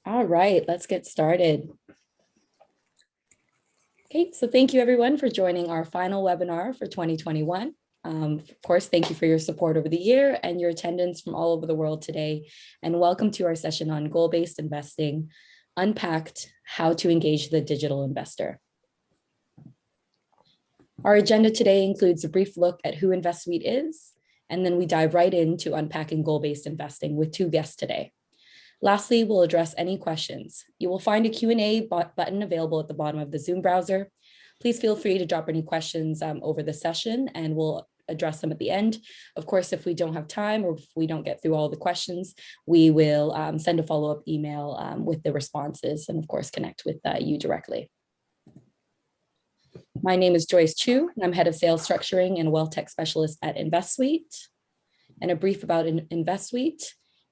All right, let's get started. Okay, so thank you everyone for joining our final webinar for 2021. Of course, thank you for your support over the year and your attendance from all over the world today. And welcome to our session on goal-based investing, Unpacked, How to Engage the Digital Investor. Our agenda today includes a brief look at who InvestSuite is, and then we dive right into unpacking goal-based investing with two guests today. Lastly, we'll address any questions. You will find a Q&A button available at the bottom of the Zoom browser. Please feel free to drop any questions over the session and we'll address them at the end. Of course, if we don't have time or if we don't get through all the questions, we will send a follow-up email with the responses and of course connect with you directly. My name is Joyce Chu, and I'm Head of Sales Structuring and Wealth Tech Specialist at InvestSuite. And a brief about InvestSuite.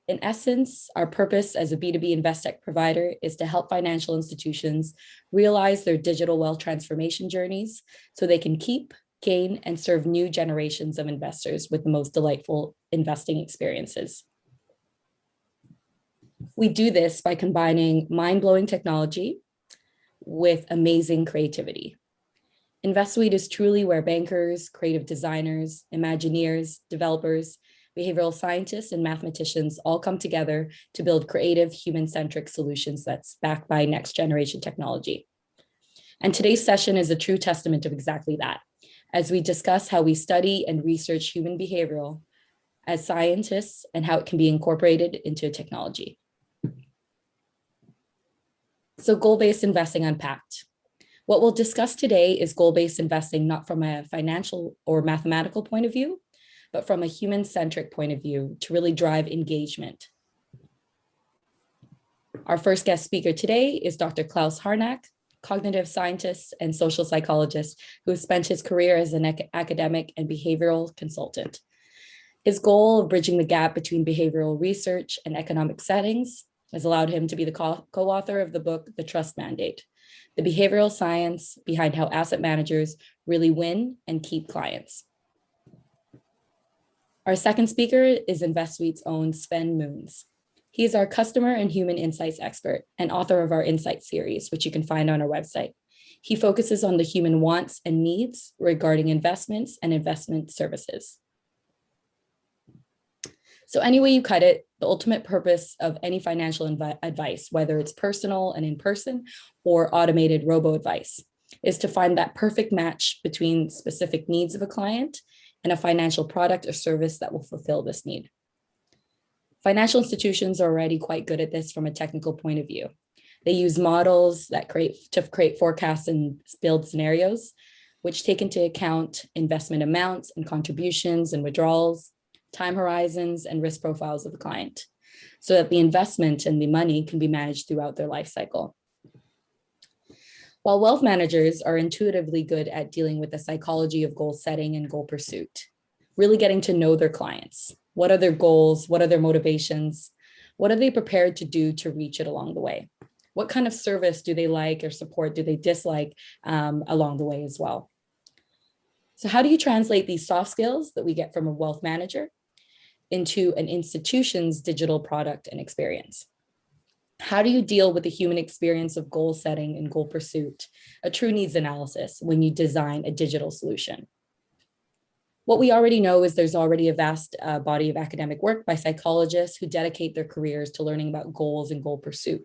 In essence, our purpose as a B2B InvestTech provider is to help financial institutions realize their digital wealth transformation journeys so they can keep, gain, and serve new generations of investors with the most delightful investing experiences. We do this by combining mind-blowing technology with amazing creativity. InvestSuite is truly where bankers, creative designers, Imagineers, developers, behavioral scientists, and mathematicians all come together to build creative, human-centric solutions that's backed by next-generation technology. And today's session is a true testament of exactly that, as we discuss how we study and research human behavioral as scientists and how it can be incorporated into technology. So goal-based investing unpacked. What we'll discuss today is goal-based investing, not from a financial or mathematical point of view, but from a human-centric point of view to really drive engagement. Our first guest speaker today is Dr. Klaus Harnack, cognitive scientist and social psychologist who has spent his career as an academic and behavioral consultant. His goal of bridging the gap between behavioral research and economic settings has allowed him to be the co-author of the book, The Trust Mandate, the behavioral science behind how asset managers really win and keep clients. Our second speaker is InvestSuite's own Sven Moons. He is our customer and human insights expert and author of our Insight series, which you can find on our website. He focuses on the human wants and needs regarding investments and investment services. So any way you cut it, the ultimate purpose of any financial advice, whether it's personal and in person or automated robo-advice, is to find that perfect match between specific needs of a client and a financial product or service that will fulfill this need. Financial institutions are already quite good at this from a technical point of view. They use models that create forecasts and build scenarios, which take into account investment amounts and contributions and withdrawals, time horizons, and risk profiles of the client, so that the investment and the money can be managed throughout their life cycle. While wealth managers are intuitively good at dealing with the psychology of goal setting and goal pursuit, really getting to know their clients. What are their goals? What are their motivations? What are they prepared to do to reach it along the way? What kind of service do they like or support do they dislike along the way as well? So how do you translate these soft skills that we get from a wealth manager into an institution's digital product and experience? How do you deal with the human experience of goal setting and goal pursuit, a true needs analysis when you design a digital solution? What we already know is there's already a vast body of academic work by psychologists who dedicate their careers to learning about goals and goal pursuit.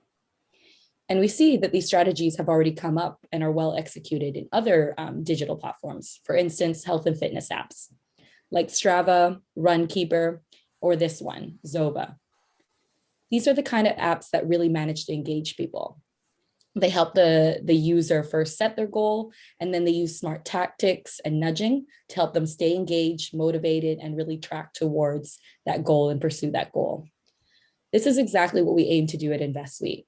And we see that these strategies have already come up and are well executed in other digital platforms. For instance, health and fitness apps like Strava, Runkeeper, or this one, Zoba. These are the kind of apps that really manage to engage people. They help the user first set their goal, and then they use smart tactics and nudging to help them stay engaged, motivated, and really track towards that goal and pursue that goal. This is exactly what we aim to do at InvestSuite.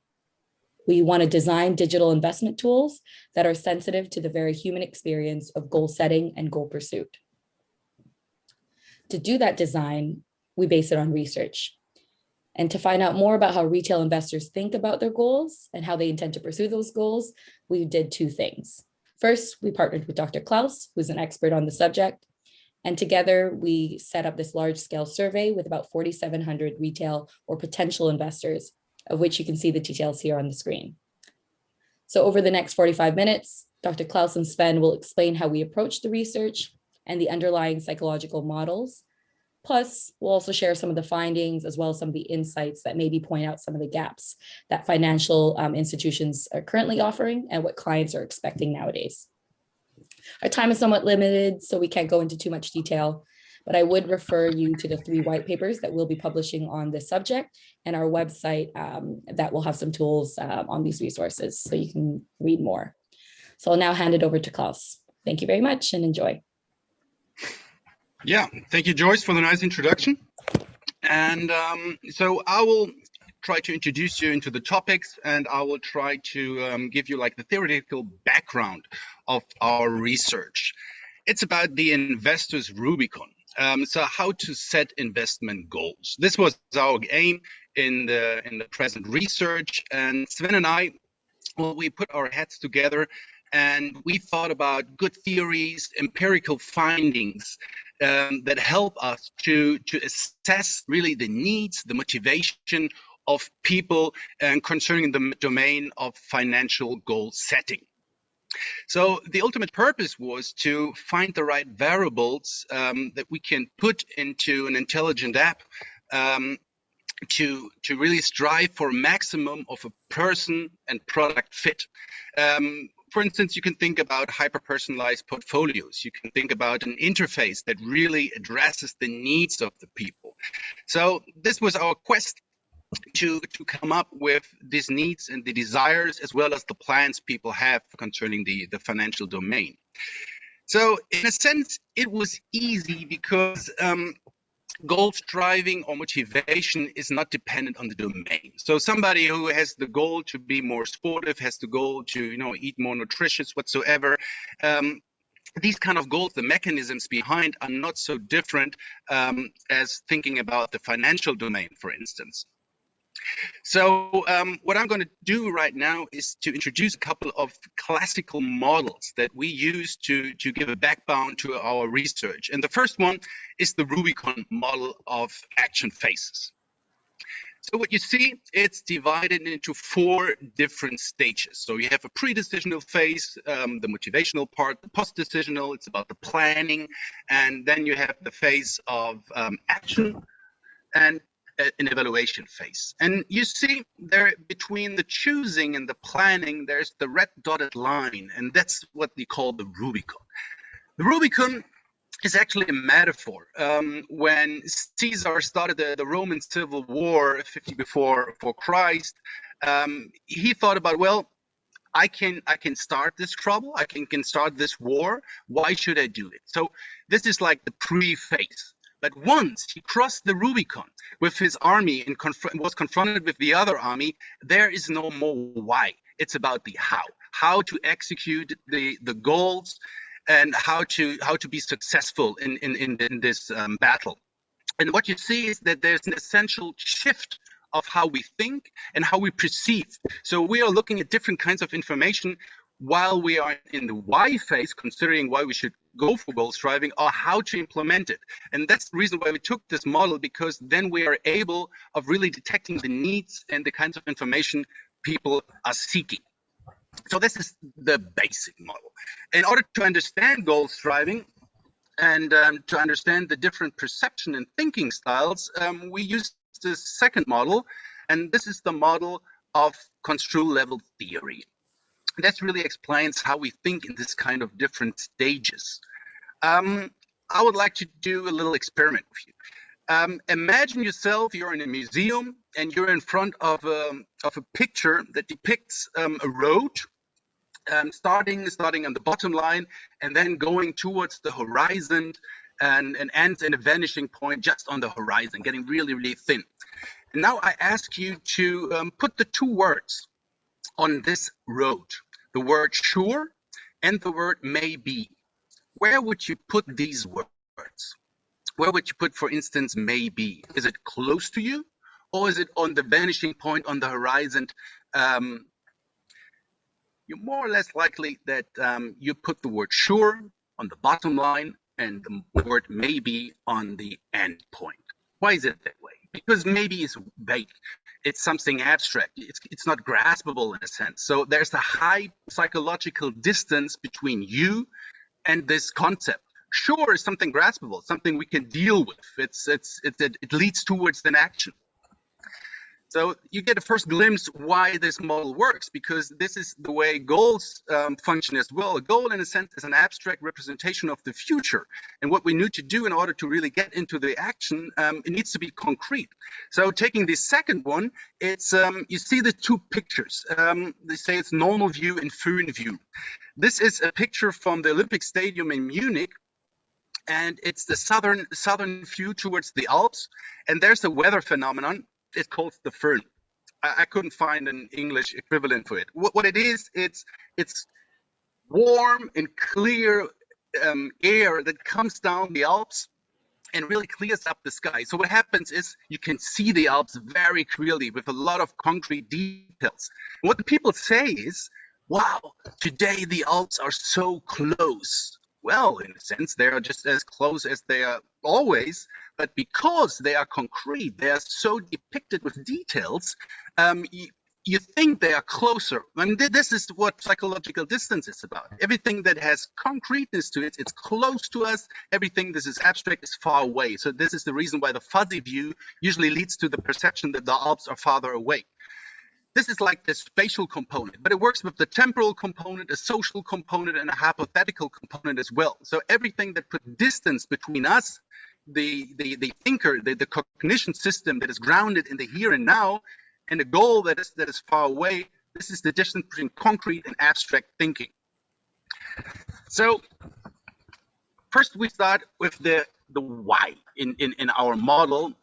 We want to design digital investment tools that are sensitive to the very human experience of goal setting and goal pursuit. To do that design, we base it on research. And to find out more about how retail investors think about their goals and how they intend to pursue those goals, we did two things. First, we partnered with Dr. Klaus, who's an expert on the subject. And together we set up this large scale survey with about 4,700 retail or potential investors of which you can see the details here on the screen. So over the next 45 minutes, Dr. Klaus and Sven will explain how we approach the research and the underlying psychological models. Plus, we'll also share some of the findings as well as some of the insights that maybe point out some of the gaps that financial institutions are currently offering and what clients are expecting nowadays. Our time is somewhat limited, so we can't go into too much detail, but I would refer you to the 3 white papers that we'll be publishing on this subject and our website that will have some tools on these resources so you can read more. So I'll now hand it over to Klaus. Thank you very much and enjoy. Yeah, thank you, Joyce, for the nice introduction. And so I will try to introduce you into the topics, and I will try to give you like the theoretical background of our research. It's about the investor's Rubicon. So how to set investment goals. This was our aim in the present research, and Sven and I, well, we put our heads together and we thought about good theories, empirical findings that help us to assess really the needs, the motivation of people concerning the domain of financial goal setting. So the ultimate purpose was to find the right variables that we can put into an intelligent app to really strive for maximum of a person and product fit. For instance, you can think about hyper-personalized portfolios. You can think about an interface that really addresses the needs of the people. So this was our quest to come up with these needs and the desires, as well as the plans people have concerning the financial domain. So in a sense, it was easy because goal striving or motivation is not dependent on the domain. So somebody who has the goal to be more sportive, has the goal to eat more nutritious whatsoever. These kind of goals, the mechanisms behind are not so different as thinking about the financial domain, for instance. So what I'm going to do right now is to introduce a couple of classical models that we use to give a backbone to our research. And the first one is the Rubicon model of action phases. So what you see, it's divided into 4 different stages. So you have a pre-decisional phase, the motivational part, the post-decisional, it's about the planning, and then you have the phase of action and an evaluation phase. And you see there between the choosing and the planning, there's the red dotted line, and that's what we call the Rubicon. The Rubicon is actually a metaphor. When Caesar started the Roman Civil War 50 before Christ, he thought about, well, I can start this trouble, I can start this war, why should I do it? So this is like the pre-phase. But once he crossed the Rubicon with his army and was confronted with the other army, there is no more why. It's about the how to execute the goals and how to be successful in this battle. And what you see is that there's an essential shift of how we think and how we perceive. So we are looking at different kinds of information while we are in the why phase, considering why we should go for goal striving or how to implement it. And that's the reason why we took this model, because then we are able of really detecting the needs and the kinds of information people are seeking. So this is the basic model. In order to understand goal striving and to understand the different perception and thinking styles, we use the second model, and this is the model of construal level theory. That really explains how we think in this kind of different stages. I would like to do a little experiment with you. Imagine yourself, you're in a museum and you're in front of a picture that depicts a road starting on the bottom line and then going towards the horizon and ends in a vanishing point just on the horizon, getting really, really thin. And now I ask you to put the 2 words on this road, the word sure and the word maybe. Where would you put these words? Where would you put, for instance, maybe? Is it close to you, or is it on the vanishing point on the horizon? You're more or less likely that you put the word sure on the bottom line and the word maybe on the end point. Why is it that way? because maybe it's vague, it's something abstract, it's not graspable in a sense. So there's a high psychological distance between you and this concept. Sure, it's something graspable, something we can deal with. It leads towards an action. So you get a first glimpse why this model works, because this is the way goals function as well. A goal, in a sense, is an abstract representation of the future. And what we need to do in order to really get into the action, it needs to be concrete. So taking the second one, it's you see the two pictures. They say it's normal view and Föhn view. This is a picture from the Olympic Stadium in Munich, and it's the southern view towards the Alps. And there's a weather phenomenon. It's called the Föhn. I couldn't find an English equivalent for it. What it is, it's warm and clear air that comes down the Alps and really clears up the sky. So what happens is you can see the Alps very clearly with a lot of concrete details. What the people say is, wow, today the Alps are so close. Well, in a sense, they are just as close as they are always, but because they are concrete, they are so depicted with details, you think they are closer. I mean, this is what psychological distance is about. Everything that has concreteness to it, it's close to us. Everything that is abstract is far away. So this is the reason why the fuzzy view usually leads to the perception that the Alps are farther away. This is like the spatial component, but it works with the temporal component, a social component, and a hypothetical component as well. So everything that puts distance between us, the thinker, the cognition system that is grounded in the here and now, and a goal that is far away, this is the distance between concrete and abstract thinking. So first we start with the why in our model.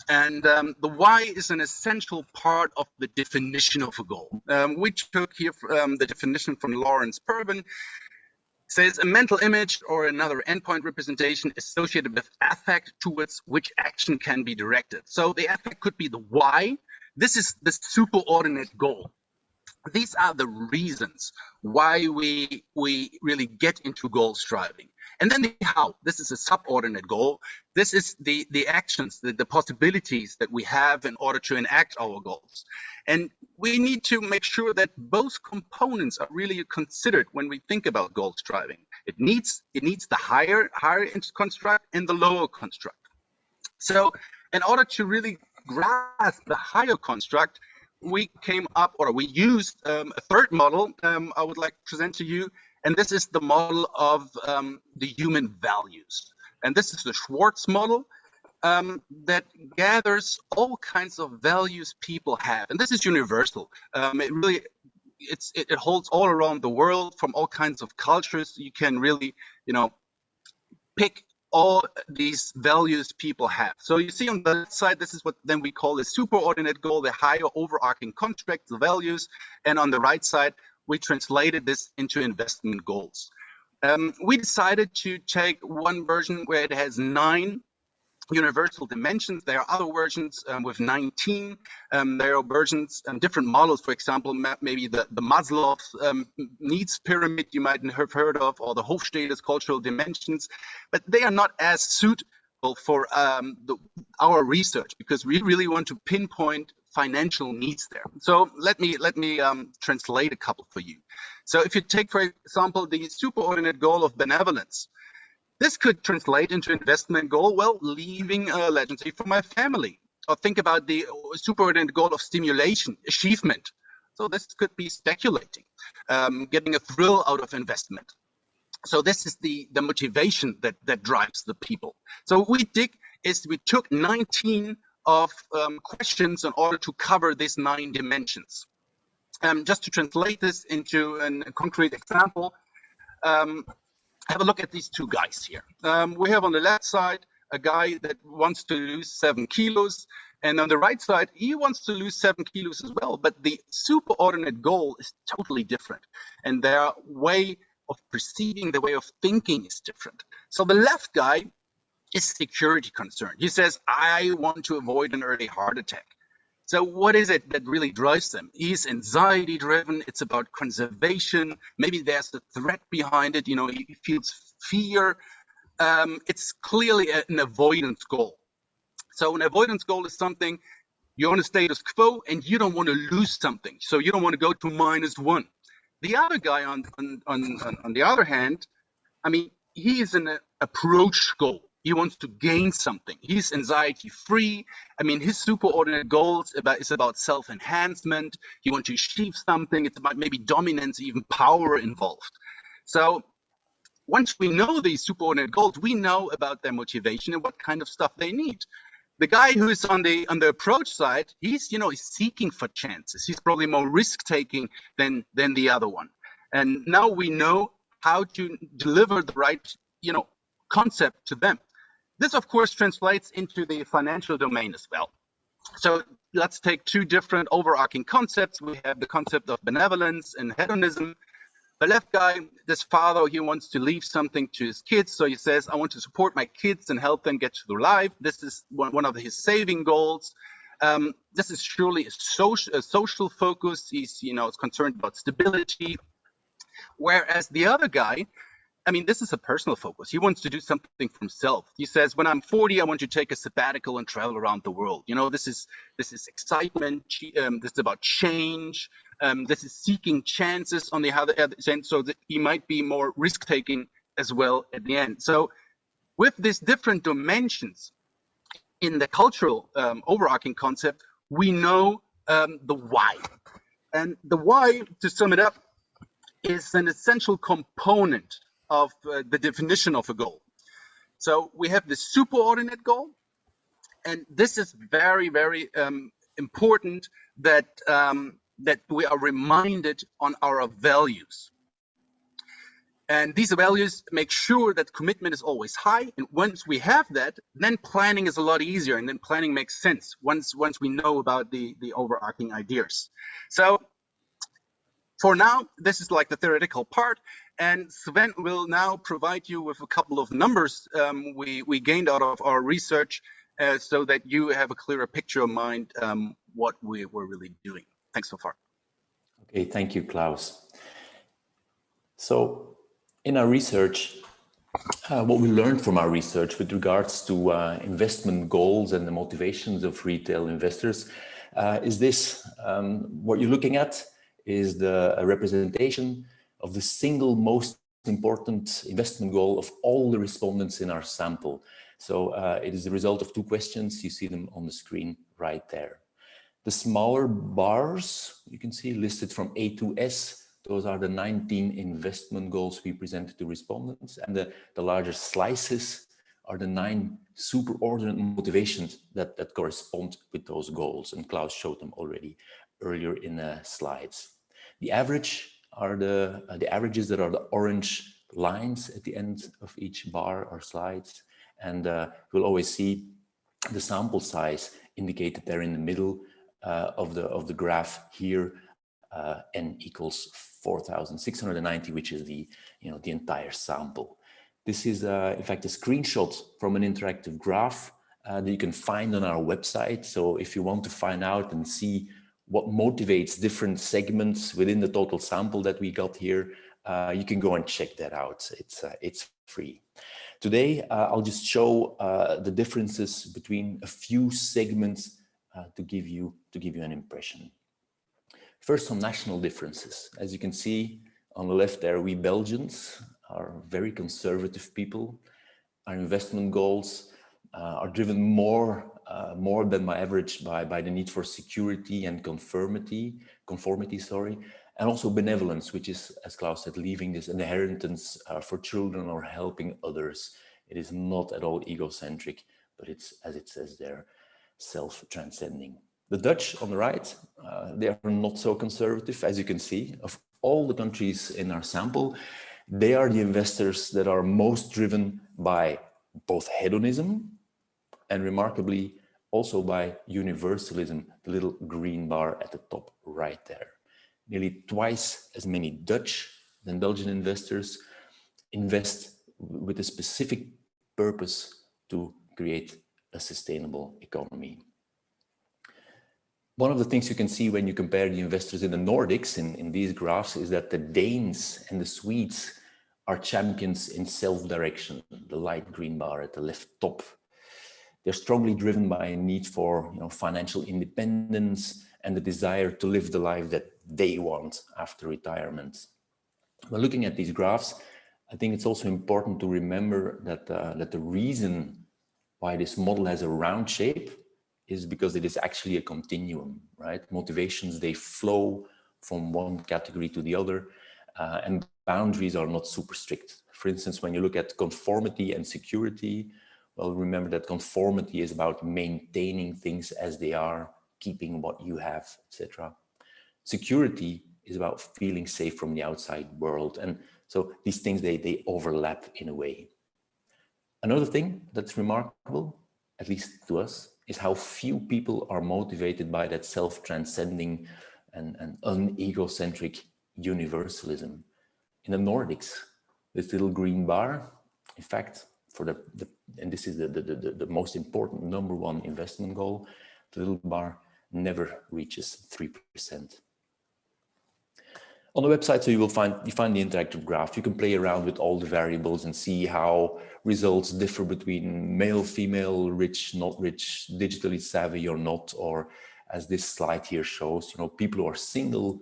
And the why is an essential part of the definition of a goal. We took here the definition from Lawrence Perban. It says a mental image or another endpoint representation associated with affect towards which action can be directed. So the affect could be the why. This is the superordinate goal. These are the reasons why we really get into goal striving. And then the how. This is a subordinate goal. This is the actions, the possibilities that we have in order to enact our goals. And we need to make sure that both components are really considered when we think about goal striving. It needs the higher construct and the lower construct. So in order to really grasp the higher construct, we came up, or we used a third model I would like to present to you. And this is the model of the human values. And this is the Schwartz model that gathers all kinds of values people have. And this is universal. It holds all around the world from all kinds of cultures. You can really, pick all these values people have. So you see on the left side, this is what then we call a superordinate goal, the higher overarching contract, the values. And on the right side, we translated this into investment goals. We decided to take one version where it has 9 universal dimensions. There are other versions with 19. There are versions, different models, for example, maybe the Maslow's needs pyramid you might have heard of, or the Hofstede's cultural dimensions, but they are not as suitable for our research, because we really want to pinpoint financial needs there. So let me translate a couple for you. So if you take, for example, the superordinate goal of benevolence, this could translate into investment goal, well, leaving a legacy for my family. Or think about the superordinate goal of stimulation, achievement. So this could be speculating, getting a thrill out of investment. So this is the motivation that drives the people. So what we did is we took 19 of questions in order to cover these 9 dimensions. Just to translate this into a concrete example, have a look at these 2 guys here. We have on the left side a guy that wants to lose 7 kilos, and on the right side, he wants to lose 7 kilos as well, but the superordinate goal is totally different, and their way of perceiving, the way of thinking is different. So the left guy is security concerned. He says, I want to avoid an early heart attack. So what is it that really drives them? He's anxiety driven. It's about conservation. Maybe there's a threat behind it. He feels fear. It's clearly an avoidance goal. So an avoidance goal is something you're on a status quo and you don't want to lose something. So you don't want to go to -1. The other guy on the other hand, I mean, he is an approach goal. He wants to gain something. He's anxiety free. I mean, his superordinate goals is about self-enhancement. He wants to achieve something. It's about maybe dominance, even power involved. So once we know these superordinate goals, we know about their motivation and what kind of stuff they need. The guy who is on the approach side, he's seeking for chances. He's probably more risk taking than the other one. And now we know how to deliver the right concept to them. This of course translates into the financial domain as well. So let's take two different overarching concepts. We have the concept of benevolence and hedonism. The left guy, this father, he wants to leave something to his kids. So he says, I want to support my kids and help them get through life. This is one of his saving goals. This is surely a social focus. He's, is concerned about stability. Whereas the other guy, I mean, this is a personal focus. He wants to do something for himself. He says, when I'm 40, I want to take a sabbatical and travel around the world. This is excitement. This is about change. This is seeking chances on the other end, so that he might be more risk-taking as well at the end. So with these different dimensions in the cultural overarching concept, we know the why. And the why, to sum it up, is an essential component of the definition of a goal. So we have the superordinate goal, and this is very, very important that we are reminded on our values. And these values make sure that commitment is always high. And once we have that, then planning is a lot easier, and then planning makes sense once we know about the overarching ideas. So for now, this is like the theoretical part, and Sven will now provide you with a couple of numbers we gained out of our research so that you have a clearer picture of mind what we were really doing. Thanks so far. Okay, thank you, Klaus. So in our research, what we learned from our research with regards to investment goals and the motivations of retail investors is this. What you're looking at is a representation of the single most important investment goal of all the respondents in our sample. So it is the result of two questions. You see them on the screen right there. The smaller bars you can see listed from A to S, those are the 19 investment goals we presented to respondents, and the larger slices are the 9 superordinate motivations that correspond with those goals, and Klaus showed them already earlier in the slides. The average are the averages that are the orange lines at the end of each bar or slides, and we'll always see the sample size indicated there in the middle of the graph here. N equals 4,690, which is the entire sample. This is in fact a screenshot from an interactive graph that you can find on our website. So if you want to find out and see what motivates different segments within the total sample that we got here, you can go and check that out. It's free. Today, I'll just show the differences between a few segments to give you an impression. First, some national differences. As you can see on the left there, we Belgians are very conservative people. Our investment goals are driven more than my average by the need for security and conformity, and also benevolence, which is, as Klaus said, leaving this inheritance for children or helping others. It is not at all egocentric, but it's, as it says there, self-transcending. The Dutch on the right, they are not so conservative, as you can see. Of all the countries in our sample, they are the investors that are most driven by both hedonism and, remarkably, also by universalism, the little green bar at the top right there. Nearly twice as many Dutch than Belgian investors invest with a specific purpose to create a sustainable economy. One of the things you can see when you compare the investors in the Nordics in these graphs is that the Danes and the Swedes are champions in self-direction, the light green bar at the left top. They're strongly driven by a need for financial independence and the desire to live the life that they want after retirement. When looking at these graphs, I think it's also important to remember that, that the reason why this model has a round shape is because it is actually a continuum, right? Motivations, they flow from one category to the other, and boundaries are not super strict. For instance, when you look at conformity and security, well, remember that conformity is about maintaining things as they are, keeping what you have, etc. Security is about feeling safe from the outside world. And so these things, they overlap in a way. Another thing that's remarkable, at least to us, is how few people are motivated by that self-transcending and unegocentric universalism. In the Nordics, this little green bar, in fact, for and this is the most important #1 investment goal, the little bar never reaches 3%. On the website, so you find the interactive graph. You can play around with all the variables and see how results differ between male, female, rich, not rich, digitally savvy or not, or as this slide here shows, people who are single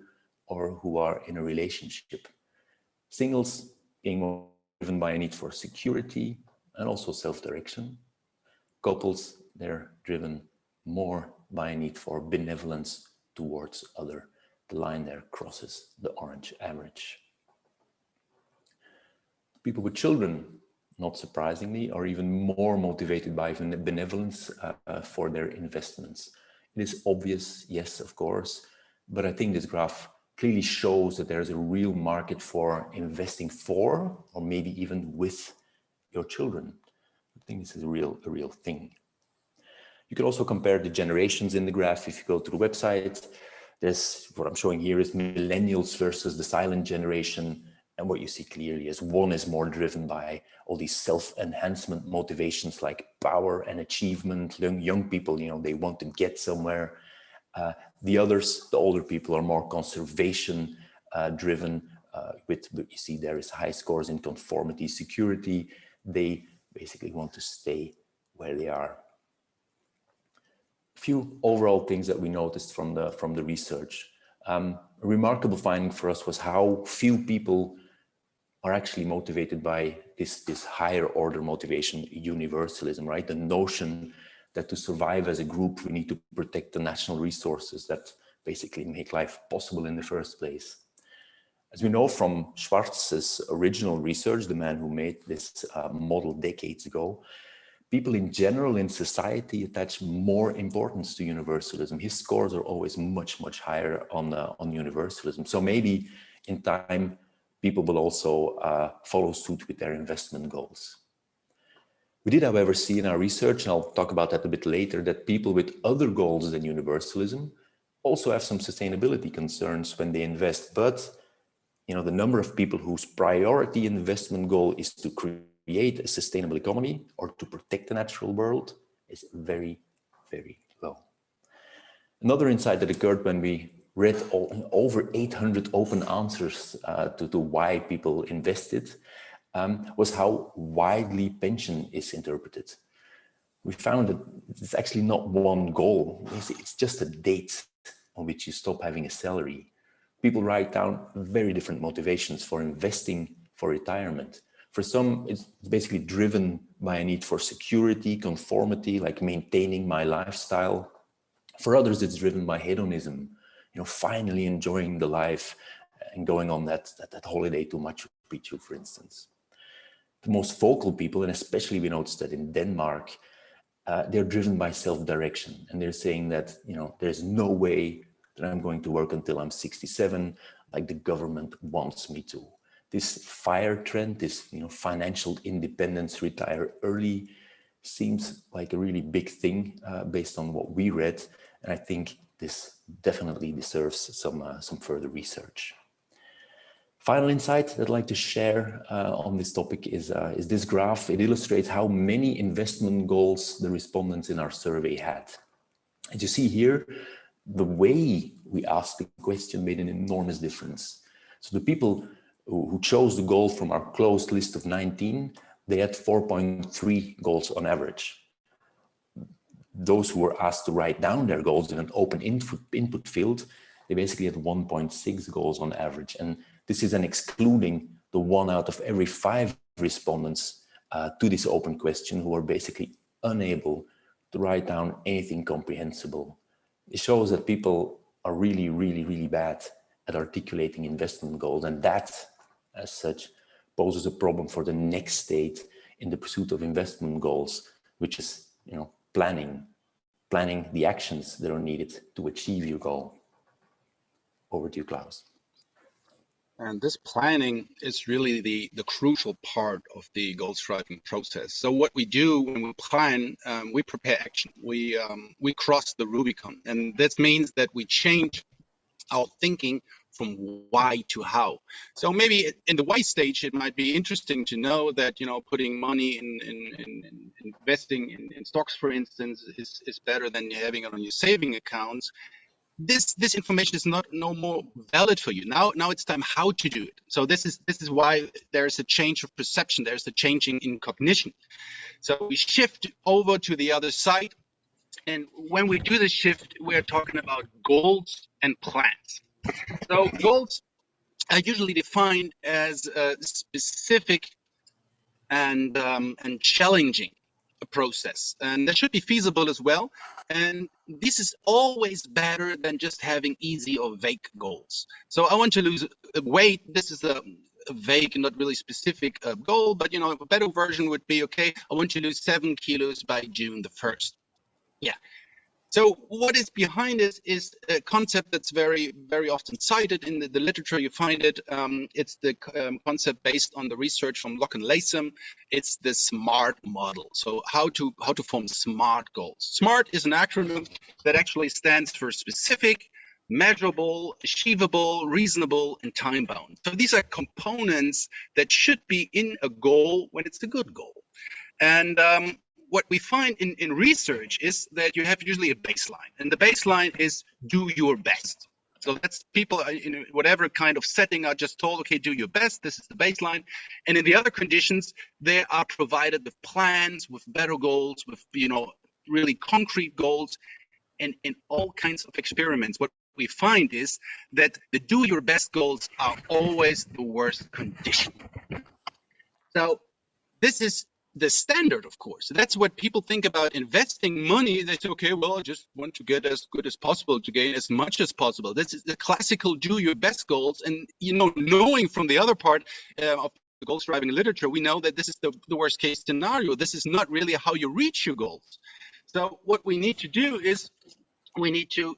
or who are in a relationship. Singles being more driven by a need for security and also self-direction. Couples, they're driven more by a need for benevolence towards other. The line there crosses the orange average. People with children, not surprisingly, are even more motivated by benevolence for their investments. It is obvious, yes, of course, but I think this graph clearly shows that there's a real market for investing for, or maybe even with, your children. I think this is a real thing. You can also compare the generations in the graph. If you go to the website, there's what I'm showing here is millennials versus the silent generation. And what you see clearly is one is more driven by all these self-enhancement motivations like power and achievement. Young people, they want to get somewhere. The others, the older people, are more conservation driven. With what you see there is high scores in conformity, security. They basically want to stay where they are. A few overall things that we noticed from the research. A remarkable finding for us was how few people are actually motivated by this higher order motivation, universalism, right? The notion that to survive as a group, we need to protect the national resources that basically make life possible in the first place. As we know from Schwartz's original research, the man who made this model decades ago, people in general in society attach more importance to universalism. His scores are always much higher on universalism. So maybe in time, people will also follow suit with their investment goals. We did, however, see in our research, and I'll talk about that a bit later, that people with other goals than universalism also have some sustainability concerns when they invest. But the number of people whose priority investment goal is to create a sustainable economy or to protect the natural world is very low. Another insight that occurred when we read over 800 open answers to why people invested was how widely pension is interpreted. We found that it's actually not one goal. It's just a date on which you stop having a salary. People write down very different motivations for investing for retirement. For some, it's basically driven by a need for security, conformity, like maintaining my lifestyle. For others, it's driven by hedonism, finally enjoying the life and going on that holiday to Machu Picchu, for instance. The most vocal people, and especially we noticed that in Denmark, they're driven by self-direction. And they're saying that, there's no way that I'm going to work until I'm 67, like the government wants me to. This FIRE trend, this financial independence, retire early, seems like a really big thing based on what we read. And I think this definitely deserves some further research. Final insight that I'd like to share on this topic is this graph. It illustrates how many investment goals the respondents in our survey had. As you see here, the way we asked the question made an enormous difference. So the people who chose the goal from our closed list of 19, they had 4.3 goals on average. those who were asked to write down their goals in an open input field, they basically had 1.6 goals on average. And this is then excluding the 1 out of every 5 respondents to this open question who are basically unable to write down anything comprehensible. It shows that people are really, really, really bad at articulating investment goals, and that, as such, poses a problem for the next stage in the pursuit of investment goals, which is, planning the actions that are needed to achieve your goal. Over to you, Klaus. And this planning is really the crucial part of the goals driving process. So what we do when we plan, we prepare action. We cross the Rubicon, and this means that we change our thinking from why to how. So maybe in the why stage, it might be interesting to know that putting money in investing in stocks, for instance, is better than having it on your saving accounts. This information is no more valid for you. Now it's time how to do it. So this is why there's a change of perception. There's a change in cognition. So we shift over to the other side, and when we do this shift, we're talking about goals and plans. So goals are usually defined as specific and challenging a process, and that should be feasible as well. And this is always better than just having easy or vague goals. So I want to lose weight. This is a vague, not really specific goal, but a better version would be, okay, I want to lose 7 kilos by June the 1st. Yeah. So what is behind this is a concept that's very, very often cited in the literature. You find it. It's the concept based on the research from Locke and Latham. It's the SMART model. So how to form SMART goals. SMART is an acronym that actually stands for specific, measurable, achievable, reasonable, and time-bound. So these are components that should be in a goal when it's a good goal. And what we find in research is that you have usually a baseline, and the baseline is do your best. So that's people in whatever kind of setting are just told, okay, do your best. This is the baseline. And in the other conditions, they are provided with plans, with better goals, with really concrete goals, and in all kinds of experiments. What we find is that the do your best goals are always the worst condition. So this is the standard, of course. That's what people think about investing money. They say, okay, well, I just want to get as good as possible, to gain as much as possible. This is the classical do your best goals. And, knowing from the other part of the goals driving literature, we know that this is the worst case scenario. This is not really how you reach your goals. So what we need to do is we need to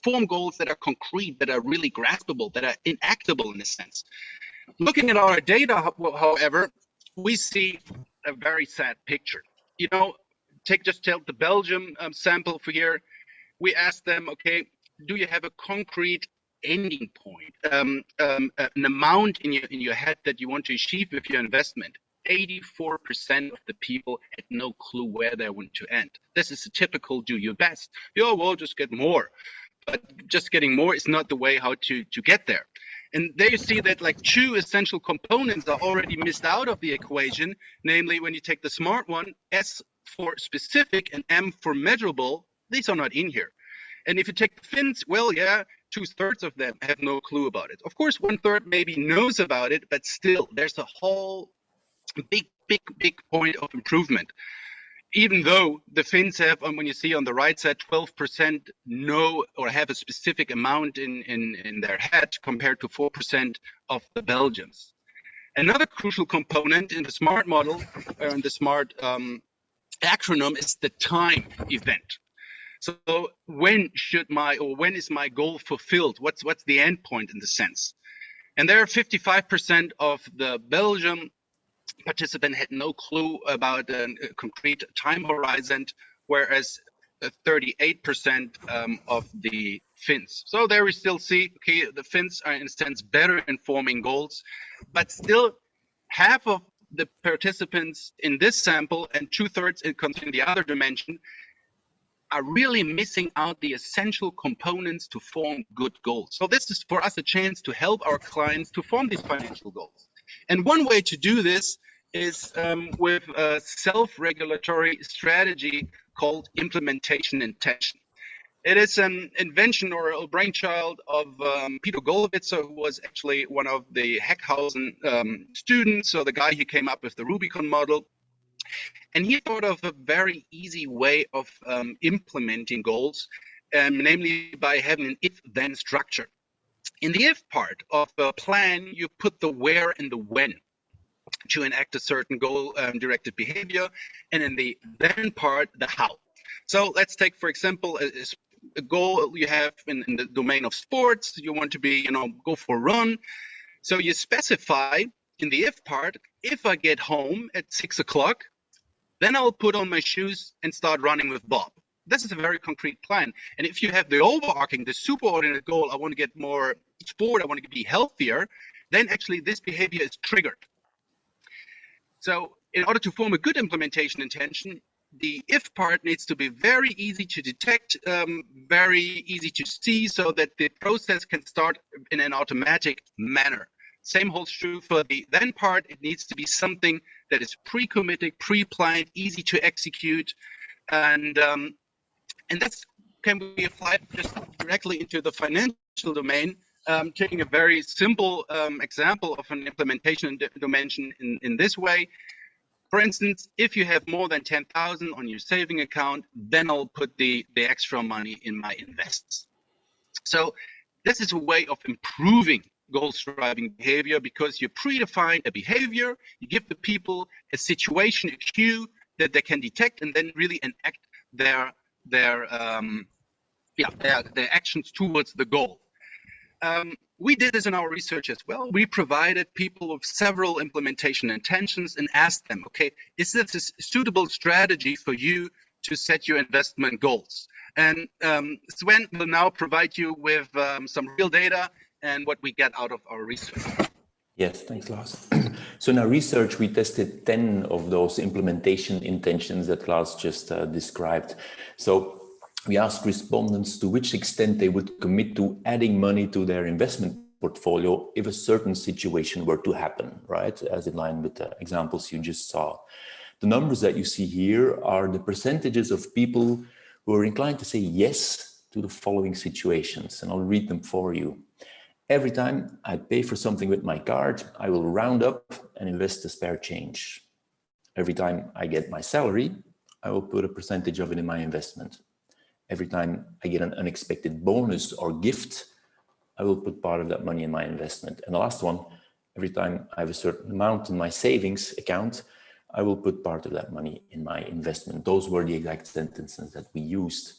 form goals that are concrete, that are really graspable, that are enactable in a sense. Looking at our data, however, we see a very sad picture. Take the Belgium sample for here. We asked them, okay, do you have a concrete ending point, an amount in your head that you want to achieve with your investment? 84% of the people had no clue where they want to end. This is a typical do your best. Well, just get more. But just getting more is not the way how to get there. And there you see that like 2 essential components are already missed out of the equation. Namely, when you take the SMART one, S for specific and M for measurable, these are not in here. And if you take the Finns, well, yeah, 2/3 of them have no clue about it. Of course, 1/3 maybe knows about it, but still there's a whole big point of improvement. Even though the Finns have, when you see on the right side, 12% know or have a specific amount in their head compared to 4% of the Belgians. Another crucial component in the SMART model, in the SMART acronym, is the time event. So when is my goal fulfilled? What's the end point in the sense? And there are 55% of the Belgian participant had no clue about a concrete time horizon, whereas 38% of the Finns. So there we still see, okay, the Finns are in a sense better in forming goals, but still half of the participants in this sample and 2/3 in considering the other dimension are really missing out the essential components to form good goals. So this is for us a chance to help our clients to form these financial goals. And one way to do this is with a self-regulatory strategy called implementation intention. It is an invention or a brainchild of Peter Gollwitzer, who was actually one of the Heckhausen students, so the guy who came up with the Rubicon model. And he thought of a very easy way of implementing goals, namely by having an if-then structure. In the if part of the plan, you put the where and the when to enact a certain goal-directed behavior, and in the then part, the how. So let's take, for example, a goal you have in the domain of sports. You want to be, go for a run. So you specify in the if part, if I get home at 6 o'clock, then I'll put on my shoes and start running with Bob. This is a very concrete plan. And if you have the overarching, the superordinate goal, I want to get more sport, I want to be healthier, then actually this behavior is triggered. So in order to form a good implementation intention, the if part needs to be very easy to detect, very easy to see, so that the process can start in an automatic manner. Same holds true for the then part. It needs to be something that is pre-committed, pre-planned, easy to execute, and that's can be applied just directly into the financial domain. Taking a very simple example of an implementation dimension in this way. For instance, if you have more than 10,000 on your saving account, then I'll put the extra money in my invests. So this is a way of improving goal-driving behavior, because you predefine a behavior, you give the people a situation, a cue that they can detect, and then really enact their actions towards the goal. We did this in our research as well. We provided people with several implementation intentions and asked them, okay, is this a suitable strategy for you to set your investment goals? And Sven will now provide you with some real data and what we get out of our research. Yes, thanks, Lars. So in our research, we tested 10 of those implementation intentions that Lars just described. So we asked respondents to which extent they would commit to adding money to their investment portfolio if a certain situation were to happen, right? As in line with the examples you just saw. The numbers that you see here are the percentages of people who are inclined to say yes to the following situations, and I'll read them for you. Every time I pay for something with my card, I will round up and invest the spare change. Every time I get my salary, I will put a percentage of it in my investment. Every time I get an unexpected bonus or gift, I will put part of that money in my investment. And the last one, every time I have a certain amount in my savings account, I will put part of that money in my investment. Those were the exact sentences that we used.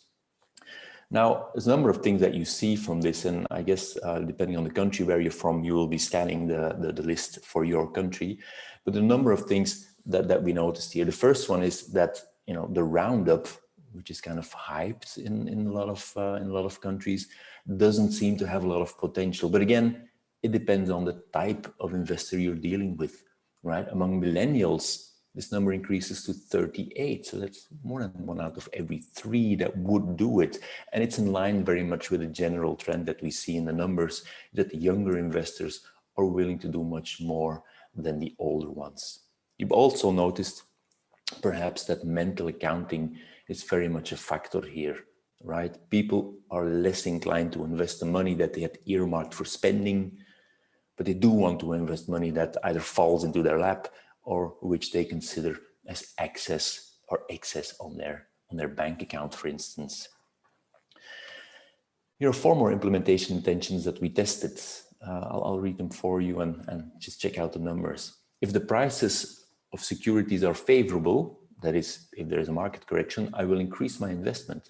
Now, there's a number of things that you see from this, and I guess depending on the country where you're from, you will be scanning the list for your country. But a number of things that we noticed here. The first one is that the roundup, which is kind of hyped in a lot of countries, doesn't seem to have a lot of potential. But again, it depends on the type of investor you're dealing with, right? Among millennials, this number increases to 38. So that's more than 1 out of every 3 that would do it. And it's in line very much with the general trend that we see in the numbers, that the younger investors are willing to do much more than the older ones. You've also noticed perhaps that mental accounting is very much a factor here, right? People are less inclined to invest the money that they had earmarked for spending, but they do want to invest money that either falls into their lap or which they consider as excess on their bank account, for instance. Here are 4 more implementation intentions that we tested. I'll read them for you and just check out the numbers. If the prices of securities are favorable, that is, if there is a market correction, I will increase my investment.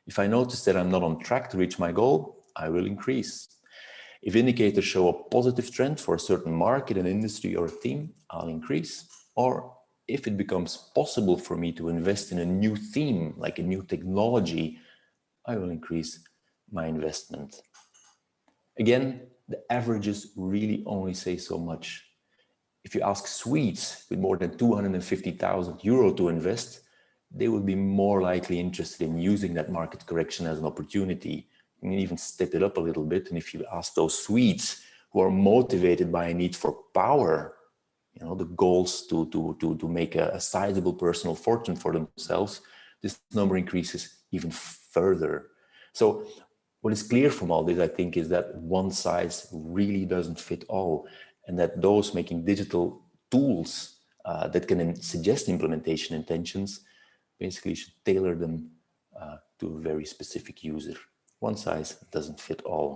If I notice that I'm not on track to reach my goal, I will increase. If indicators show a positive trend for a certain market, an industry, or a theme, I'll increase. Or if it becomes possible for me to invest in a new theme, like a new technology, I will increase my investment. Again, the averages really only say so much. If you ask Swedes with more than 250,000 euro to invest, they would be more likely interested in using that market correction as an opportunity. You can even step it up a little bit. And if you ask those Swedes who are motivated by a need for power, the goals to make a sizable personal fortune for themselves, this number increases even further. So what is clear from all this, I think, is that one size really doesn't fit all, and that those making digital tools that can suggest implementation intentions basically should tailor them to a very specific user. One size doesn't fit all.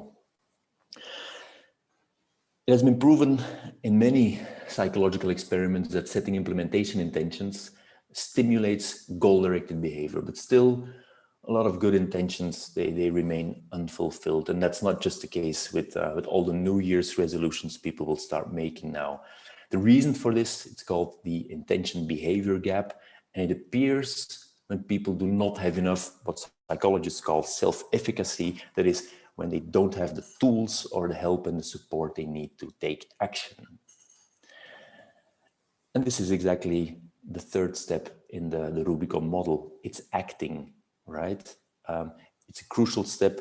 It has been proven in many psychological experiments that setting implementation intentions stimulates goal-directed behavior, but still a lot of good intentions, they remain unfulfilled. And that's not just the case with all the New Year's resolutions people will start making now. The reason for this, it's called the intention behavior gap, and it appears when people do not have enough what psychologists call self-efficacy, that is, when they don't have the tools or the help and the support they need to take action. And this is exactly the third step in the Rubicon model. It's acting, right? It's a crucial step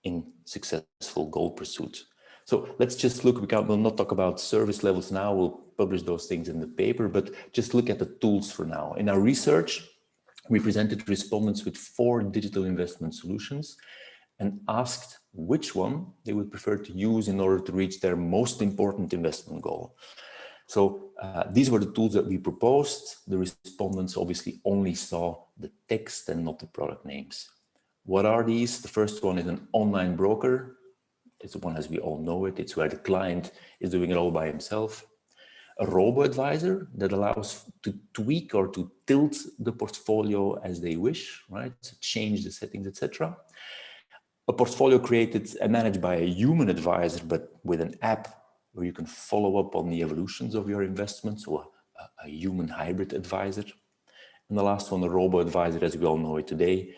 in successful goal pursuit. So let's just look, we'll not talk about service levels now, we'll publish those things in the paper, but just look at the tools for now. In our research, we presented respondents with 4 digital investment solutions and asked which one they would prefer to use in order to reach their most important investment goal. So these were the tools that we proposed. The respondents obviously only saw the text and not the product names. What are these? The first one is an online broker. It's the one as we all know it. It's where the client is doing it all by himself. A robo-advisor that allows to tweak or to tilt the portfolio as they wish, right? So change the settings, etc. A portfolio created and managed by a human advisor, but with an app where you can follow up on the evolutions of your investments, or a human hybrid advisor. And the last one, a robo-advisor, as we all know it today,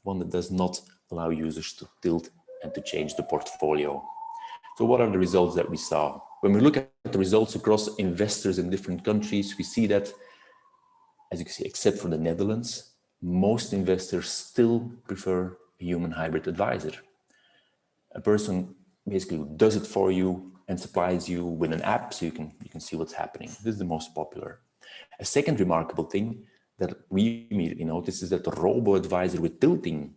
one that does not allow users to tilt and to change the portfolio. So what are the results that we saw? When we look at the results across investors in different countries, we see that, as you can see, except for the Netherlands, most investors still prefer a human hybrid advisor. A person basically who does it for you and supplies you with an app so you can see what's happening. This is the most popular. A second remarkable thing that we immediately notice is that the robo-advisor with tilting,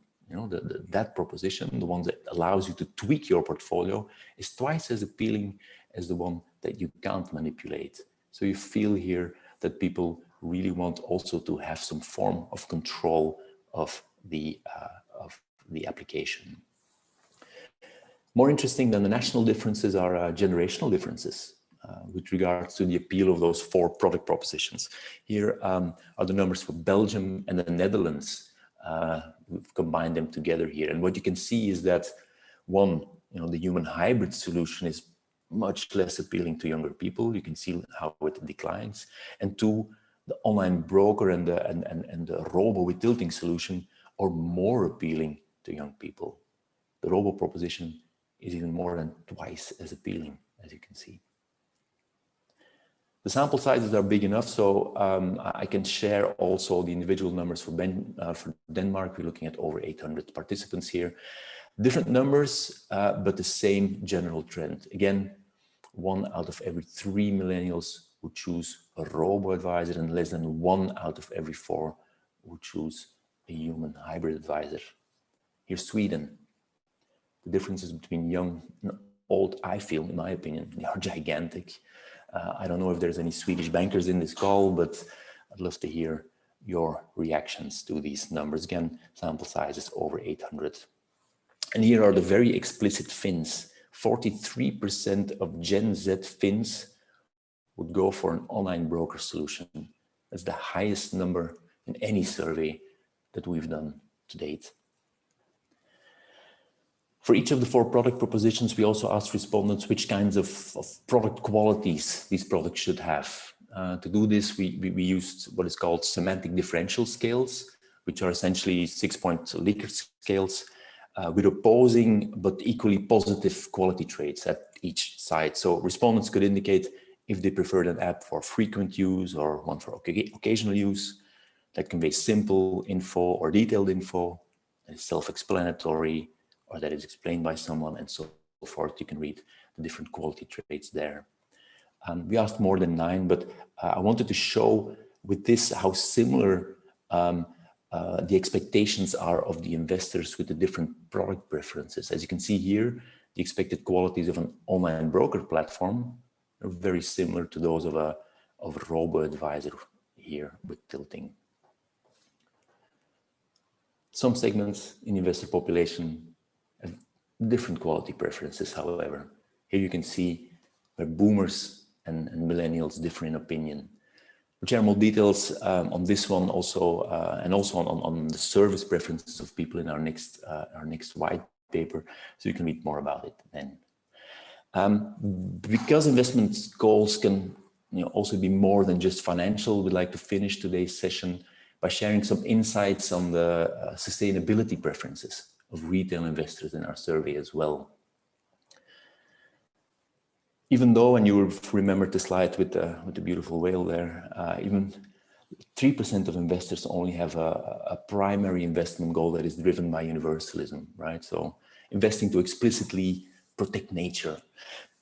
that proposition, the one that allows you to tweak your portfolio, is twice as appealing as the one that you can't manipulate. So you feel here that people really want also to have some form of control of the application. More interesting than the national differences are generational differences with regards to the appeal of those 4 product propositions. Here are the numbers for Belgium and the Netherlands. We've combined them together here. And what you can see is that one, the human hybrid solution is much less appealing to younger people. You can see how it declines. And 2, the online broker and the robo with tilting solution are more appealing to young people. The robo proposition is even more than twice as appealing, as you can see. The sample sizes are big enough, so I can share also the individual numbers for Denmark. We're looking at over 800 participants here. Different numbers, but the same general trend. Again, 1 out of every 3 millennials would choose a robo-advisor, and less than 1 out of every 4 would choose a human hybrid advisor. Here's Sweden. The differences between young and old, I feel, in my opinion, they are gigantic. I don't know if there's any Swedish bankers in this call, but I'd love to hear your reactions to these numbers. Again, sample size is over 800. And here are the very explicit Finns. 43% of Gen Z Finns would go for an online broker solution. That's the highest number in any survey that we've done to date. For each of the 4 product propositions, we also asked respondents which kinds of product qualities these products should have. To do this, we used what is called semantic differential scales, which are essentially 6-point Likert scales with opposing but equally positive quality traits at each side. So respondents could indicate if they preferred an app for frequent use or one for occasional use, that conveys simple info or detailed info, that is self-explanatory, or that is explained by someone, and so forth. You can read the different quality traits there. We asked more than 9, but I wanted to show with this how similar the expectations are of the investors with the different product preferences. As you can see here, the expected qualities of an online broker platform are very similar to those of a robo-advisor here with tilting. Some segments in the investor population have different quality preferences, however. Here you can see where boomers and millennials differ in opinion. We'll share more details on this one also, and also on the service preferences of people in our next white paper, so you can read more about it then. Because investment goals can also be more than just financial, we'd like to finish today's session by sharing some insights on the sustainability preferences of retail investors in our survey as well. Even though, and you will remember the slide with the beautiful whale there, even 3% of investors only have a primary investment goal that is driven by universalism, right? So investing to explicitly protect nature.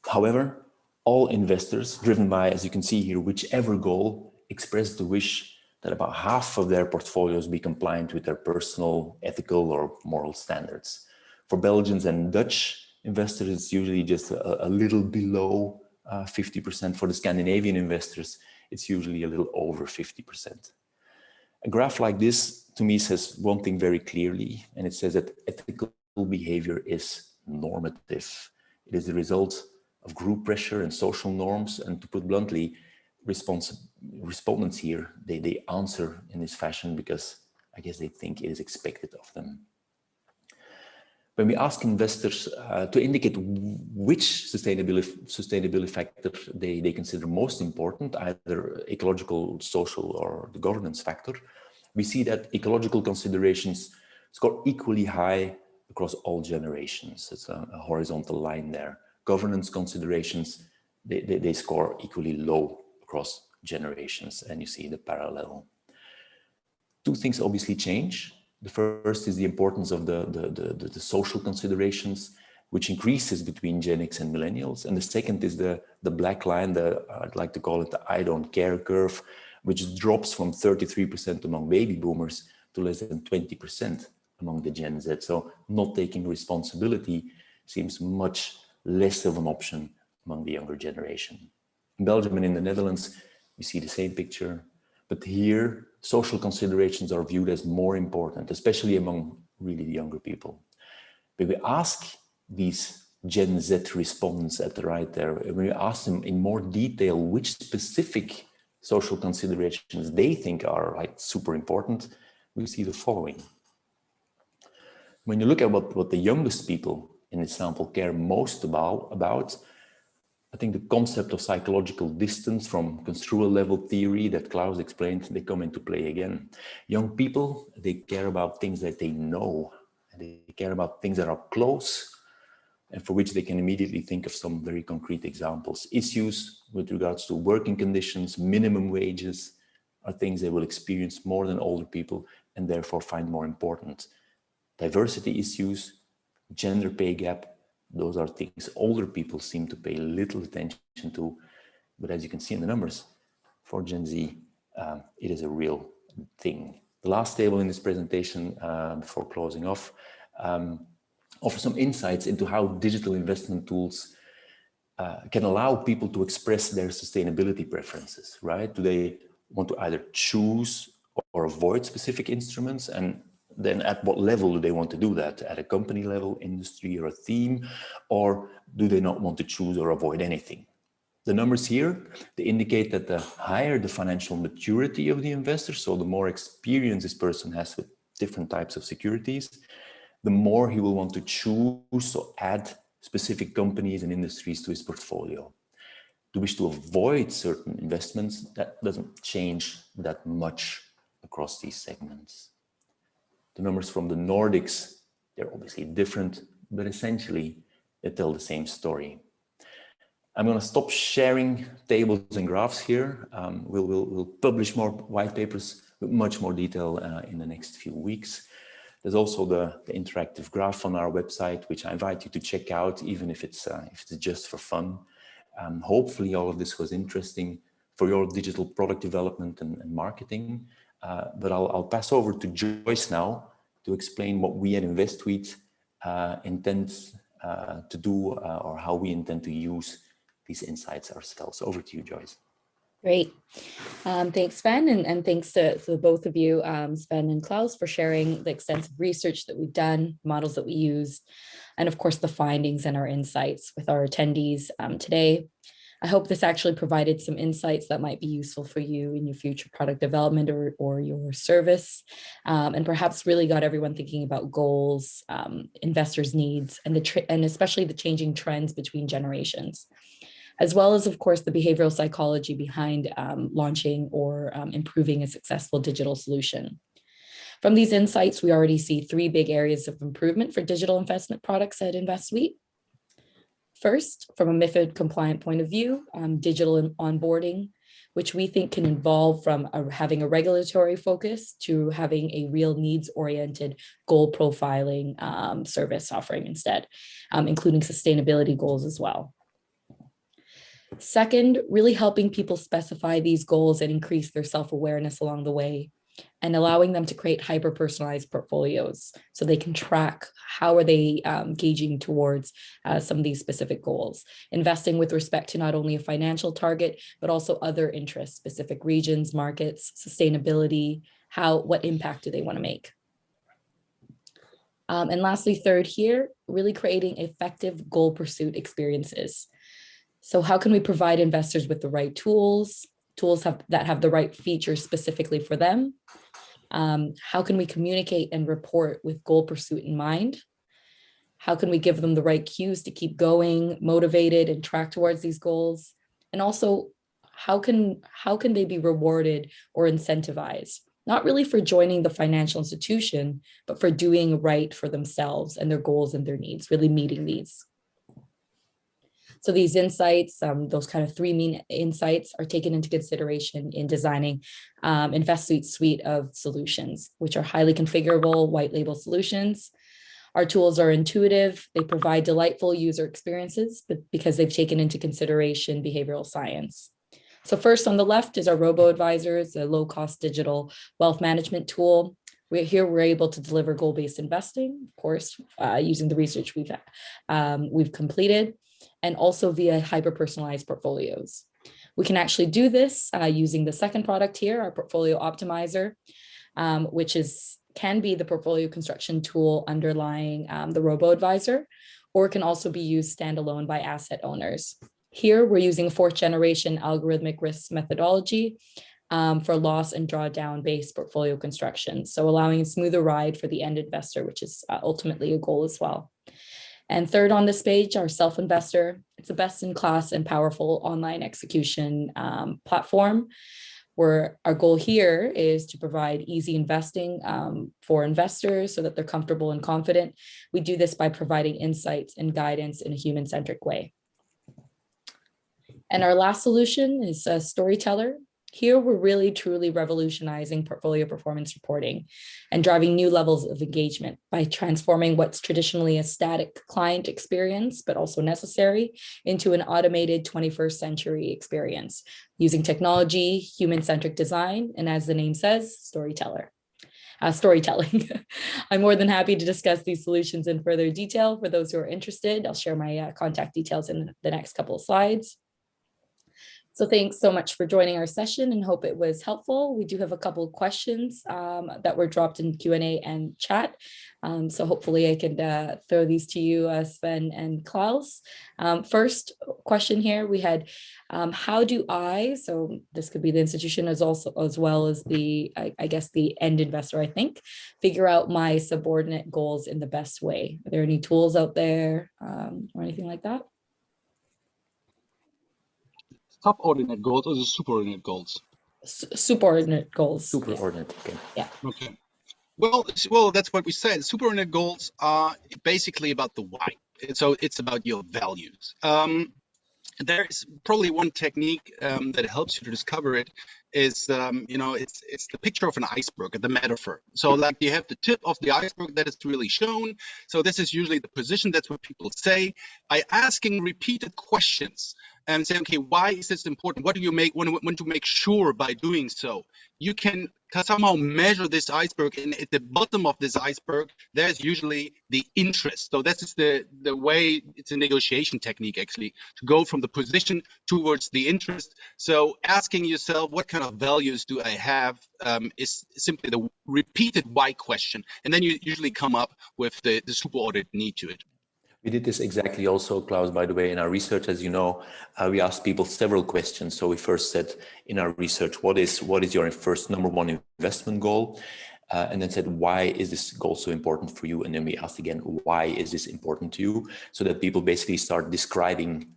However, all investors driven by, as you can see here, whichever goal, express the wish that about half of their portfolios be compliant with their personal, ethical, or moral standards. For Belgians and Dutch investors, it's usually just a little below 50%. For the Scandinavian investors, it's usually a little over 50%. A graph like this, to me, says one thing very clearly, and it says that ethical behavior is normative. It is the result of group pressure and social norms, and to put bluntly, respondents here, they answer in this fashion because I guess they think it is expected of them. When we ask investors to indicate which sustainability factor they consider most important, either ecological, social, or the governance factor, we see that ecological considerations score equally high across all generations. It's a horizontal line there. Governance considerations, they score equally low across generations, and you see the parallel. Two things obviously change. The first is the importance of the social considerations, which increases between Gen X and millennials. And the second is the black line, I'd like to call it the I don't care curve, which drops from 33% among baby boomers to less than 20% among the Gen Z. So not taking responsibility seems much less of an option among the younger generation. In Belgium and in the Netherlands, we see the same picture, but here social considerations are viewed as more important, especially among really the younger people. When we ask these Gen Z respondents at the right there, when we ask them in more detail which specific social considerations they think are like super important, we see the following. When you look at what the youngest people in this sample care most about, I think the concept of psychological distance from construal level theory that Klaus explained, they come into play again. Young people, they care about things that they know, and they care about things that are close and for which they can immediately think of some very concrete examples. Issues with regards to working conditions, minimum wages are things they will experience more than older people and therefore find more important. Diversity issues, gender pay gap, those are things older people seem to pay little attention to, but as you can see in the numbers, for Gen Z, it is a real thing. The last table in this presentation, before closing off, offers some insights into how digital investment tools can allow people to express their sustainability preferences, right? Do they want to either choose or avoid specific instruments, and then at what level do they want to do that? At a company level, industry, or a theme? Or do they not want to choose or avoid anything? The numbers here, they indicate that the higher the financial maturity of the investor, so the more experience this person has with different types of securities, the more he will want to choose or add specific companies and industries to his portfolio. To wish to avoid certain investments, that doesn't change that much across these segments. The numbers from the Nordics, they're obviously different, but essentially they tell the same story. I'm going to stop sharing tables and graphs here. We'll publish more white papers with much more detail in the next few weeks. There's also the interactive graph on our website, which I invite you to check out, even if it's just for fun. Hopefully all of this was interesting for your digital product development and marketing. but I'll pass over to Joyce now to explain what we at InvestSuite intend to do or how we intend to use these insights ourselves. Over to you, Joyce. Great. Thanks, Sven, and thanks to both of you, Sven and Klaus, for sharing the extensive research that we've done, models that we use, and of course, the findings and our insights with our attendees today. I hope this actually provided some insights that might be useful for you in your future product development or your service, and perhaps really got everyone thinking about goals, investors' needs, and especially the changing trends between generations, as well as, of course, the behavioral psychology behind launching or improving a successful digital solution. From these insights, we already see three big areas of improvement for digital investment products at InvestSuite. First, from a MiFID compliant point of view, digital onboarding, which we think can evolve from having a regulatory focus to having a real needs-oriented goal profiling service offering instead, including sustainability goals as well. Second, really helping people specify these goals and increase their self-awareness along the way, and allowing them to create hyper-personalized portfolios so they can track how are they gauging towards some of these specific goals, investing with respect to not only a financial target, but also other interests, specific regions, markets, sustainability, what impact do they want to make. And lastly, third here, really creating effective goal pursuit experiences. So how can we provide investors with the right tools that have the right features specifically for them? How can we communicate and report with goal pursuit in mind? How can we give them the right cues to keep going, motivated, and track towards these goals? And also, how can they be rewarded or incentivized? Not really for joining the financial institution, but for doing right for themselves and their goals and their needs, really meeting these. So these insights, those kind of three main insights, are taken into consideration in designing InvestSuite's suite of solutions, which are highly configurable white label solutions. Our tools are intuitive. They provide delightful user experiences, but because they've taken into consideration behavioral science. So first on the left is our robo-advisors, a low-cost digital wealth management tool. We're able to deliver goal-based investing, of course, using the research we've completed, and also via hyper-personalized portfolios. We can actually do this using the second product here, our portfolio optimizer, which can be the portfolio construction tool underlying the robo-advisor, or it can also be used standalone by asset owners. Here, we're using a fourth generation algorithmic risk methodology for loss and drawdown based portfolio construction. So allowing a smoother ride for the end investor, which is ultimately a goal as well. And third on this page, our self-investor. It's a best-in-class and powerful online execution platform, where our goal here is to provide easy investing for investors so that they're comfortable and confident. We do this by providing insights and guidance in a human-centric way. And our last solution is a Storyteller. Here, we're really truly revolutionizing portfolio performance reporting and driving new levels of engagement by transforming what's traditionally a static client experience, but also necessary, into an automated 21st century experience using technology, human-centric design, and as the name says, storytelling. I'm more than happy to discuss these solutions in further detail. For those who are interested, I'll share my contact details in the next couple of slides. So thanks so much for joining our session and hope it was helpful. We do have a couple of questions that were dropped in Q&A and chat. So hopefully I can throw these to you, Sven and Klaus. First question here, we had, how do so this could be the institution as well as the, I guess the end investor, I think, figure out my subordinate goals in the best way? Are there any tools out there or anything like that? Subordinate goals or the superordinate goals? Superordinate goals. Superordinate, okay. Yeah. Okay. Well, that's what we said. Superordinate goals are basically about the why. So it's about your values. There is probably one technique that helps you to discover it is, it's the picture of an iceberg, the metaphor. So like you have the tip of the iceberg that is really shown. So this is usually the position. That's what people say. By asking repeated questions and saying, okay, why is this important? What do you want to make sure by doing so? You can somehow measure this iceberg, and at the bottom of this iceberg, there's usually the interest. So this is the way, it's a negotiation technique actually, to go from the position towards the interest. So asking yourself, what kind of values do I have, is simply the repeated why question. And then you usually come up with the superordered need to it. We did this exactly also, Klaus, by the way, in our research. As you know, we asked people several questions. So we first said in our research, what is your first number one investment goal? And then said, why is this goal so important for you? And then we asked again, why is this important to you? So that people basically start describing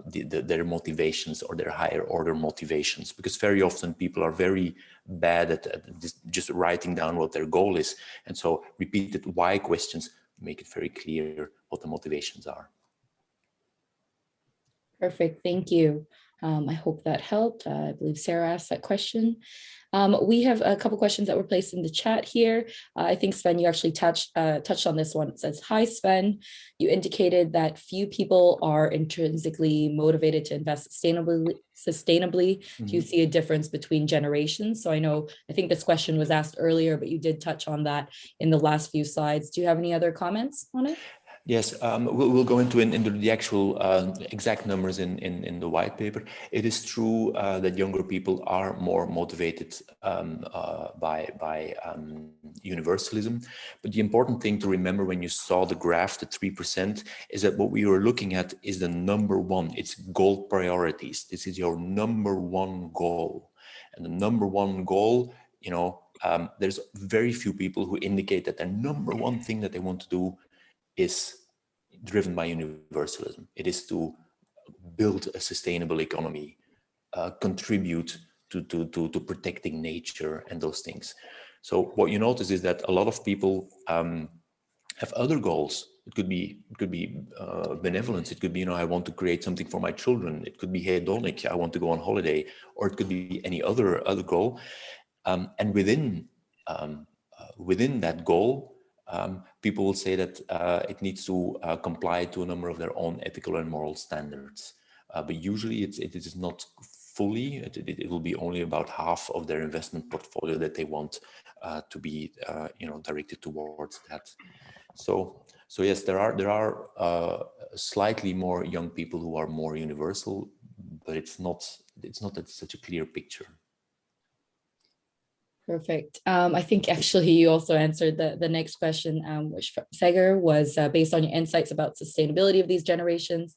their motivations or their higher order motivations, because very often people are very bad at just writing down what their goal is. And so repeated why questions make it very clear what the motivations are. Perfect, thank you. I hope that helped. I believe Sarah asked that question. We have a couple questions that were placed in the chat here. I think Sven, you actually touched on this one. It says, hi Sven, you indicated that few people are intrinsically motivated to invest sustainably. Mm-hmm. Do you see a difference between generations? So I think this question was asked earlier, but you did touch on that in the last few slides. Do you have any other comments on it? Yes, we'll go into the actual exact numbers in the white paper. It is true that younger people are more motivated by universalism. But the important thing to remember when you saw the graph, the 3%, is that what we were looking at is the number one. It's goal priorities. This is your number one goal. And the number one goal, there's very few people who indicate that their number one thing that they want to do is driven by universalism. It is to build a sustainable economy, contribute to protecting nature and those things. So what you notice is that a lot of people have other goals. It could be benevolence. It could be, I want to create something for my children. It could be hedonic. I want to go on holiday, or it could be any other goal. And within that goal, people will say that it needs to comply to a number of their own ethical and moral standards. But usually it is not fully, it will be only about half of their investment portfolio that they want to be directed towards that. So yes, there are slightly more young people who are more universal, but it's not that such a clear picture. Perfect. I think actually you also answered the next question, which Sagar was based on your insights about sustainability of these generations.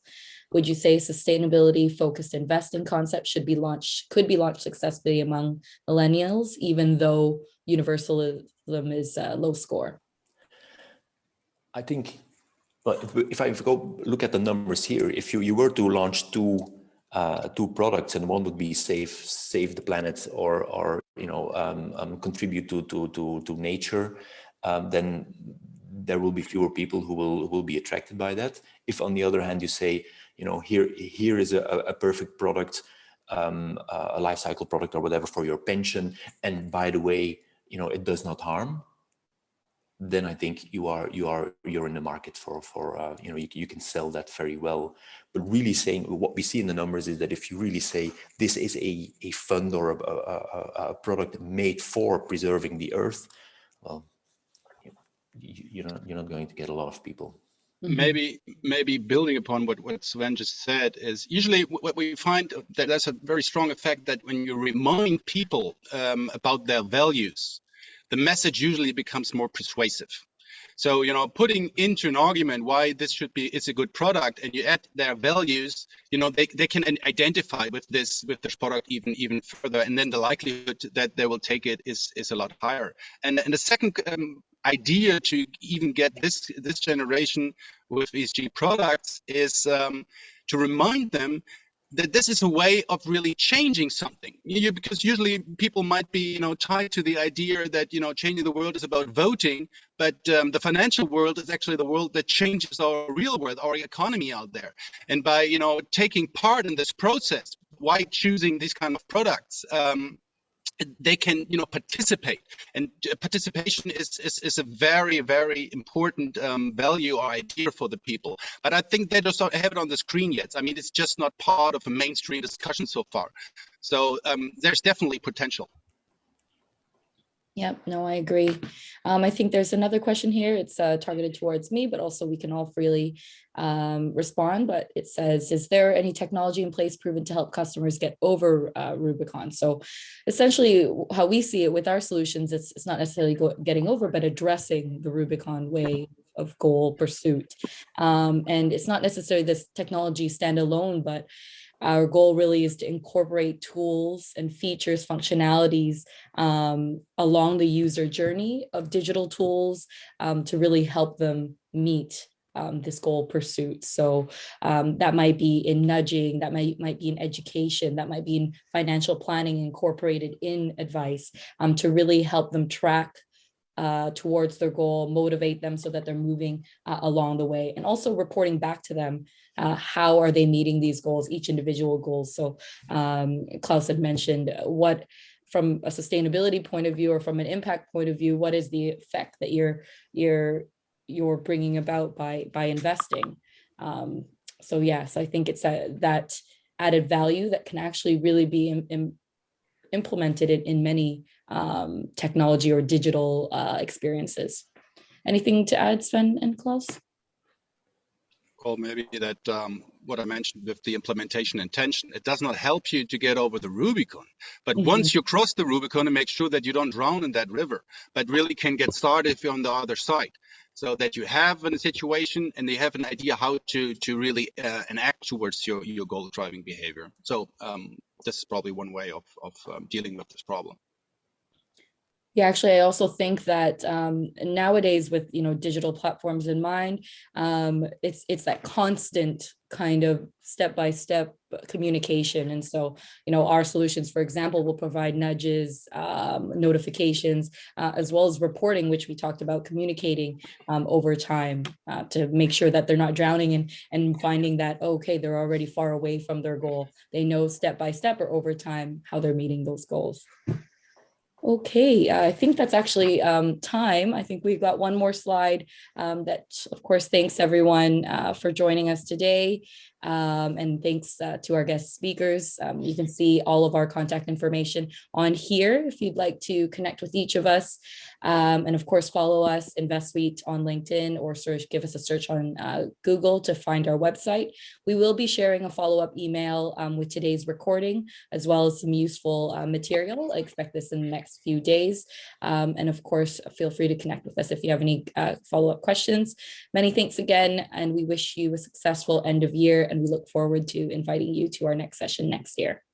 Would you say sustainability-focused investing concepts could be launched successfully among millennials, even though universalism is low score? I think, but if I go look at the numbers here, if you were to launch two products, and one would be save the planet or contribute to nature, then there will be fewer people who will be attracted by that. If on the other hand you say, here is a perfect product, a life cycle product or whatever for your pension, and by the way, it does not harm, then I think you're in the market for you can sell that very well. But really saying what we see in the numbers is that if you really say this is a fund or a product made for preserving the earth, well, you're not going to get a lot of people. Maybe building upon what Sven just said, is usually what we find that there's a very strong effect that when you remind people about their values, the message usually becomes more persuasive. So, putting into an argument why this it's a good product, and you add their values, they can identify with this product even further, and then the likelihood that they will take it is a lot higher. And the second idea to even get this generation with ESG products is to remind them that this is a way of really changing something. Because usually people might be, tied to the idea that, changing the world is about voting, but the financial world is actually the world that changes our real world, our economy out there. And by, taking part in this process, why choosing these kind of products, they can, participate, and participation is a very, very important value or idea for the people. But I think they just don't have it on the screen yet. I mean, it's just not part of a mainstream discussion so far. So there's definitely potential. Yep, no, I agree. I think there's another question here. It's targeted towards me, but also we can all freely respond. But it says, is there any technology in place proven to help customers get over Rubicon? So essentially how we see it with our solutions, it's not necessarily getting over, but addressing the Rubicon way of goal pursuit. And it's not necessarily this technology standalone, but our goal really is to incorporate tools and features, functionalities along the user journey of digital tools to really help them meet this goal pursuit. So that might be in nudging, that might be in education, that might be in financial planning incorporated in advice to really help them track towards their goal, motivate them so that they're moving along the way, and also reporting back to them how are they meeting these goals, each individual goals. So Klaus had mentioned what, from a sustainability point of view or from an impact point of view, what is the effect that you're bringing about by investing. So yes, I think it's that added value that can actually really be implemented in many technology or digital experiences. Anything to add, Sven and Klaus? Well, maybe that what I mentioned with the implementation intention, it does not help you to get over the Rubicon. But once you cross the Rubicon, and make sure that you don't drown in that river, but really can get started if you're on the other side. So that you have a situation and they have an idea how to really enact towards your goal driving behavior. So this is probably one way of dealing with this problem. Yeah, actually, I also think that nowadays, with digital platforms in mind, it's that constant kind of step-by-step communication. And so, our solutions, for example, will provide nudges, notifications, as well as reporting, which we talked about, communicating over time to make sure that they're not drowning and finding that, okay, they're already far away from their goal. They know step by step or over time how they're meeting those goals. Okay, I think that's actually time. I think we've got one more slide that, of course, thanks everyone for joining us today. And thanks to our guest speakers. You can see all of our contact information on here if you'd like to connect with each of us. And of course, follow us, InvestSuite, on LinkedIn, or give us a search on Google to find our website. We will be sharing a follow-up email with today's recording, as well as some useful material. I expect this in the next few days. And of course, feel free to connect with us if you have any follow-up questions. Many thanks again, and we wish you a successful end of year, and we look forward to inviting you to our next session next year.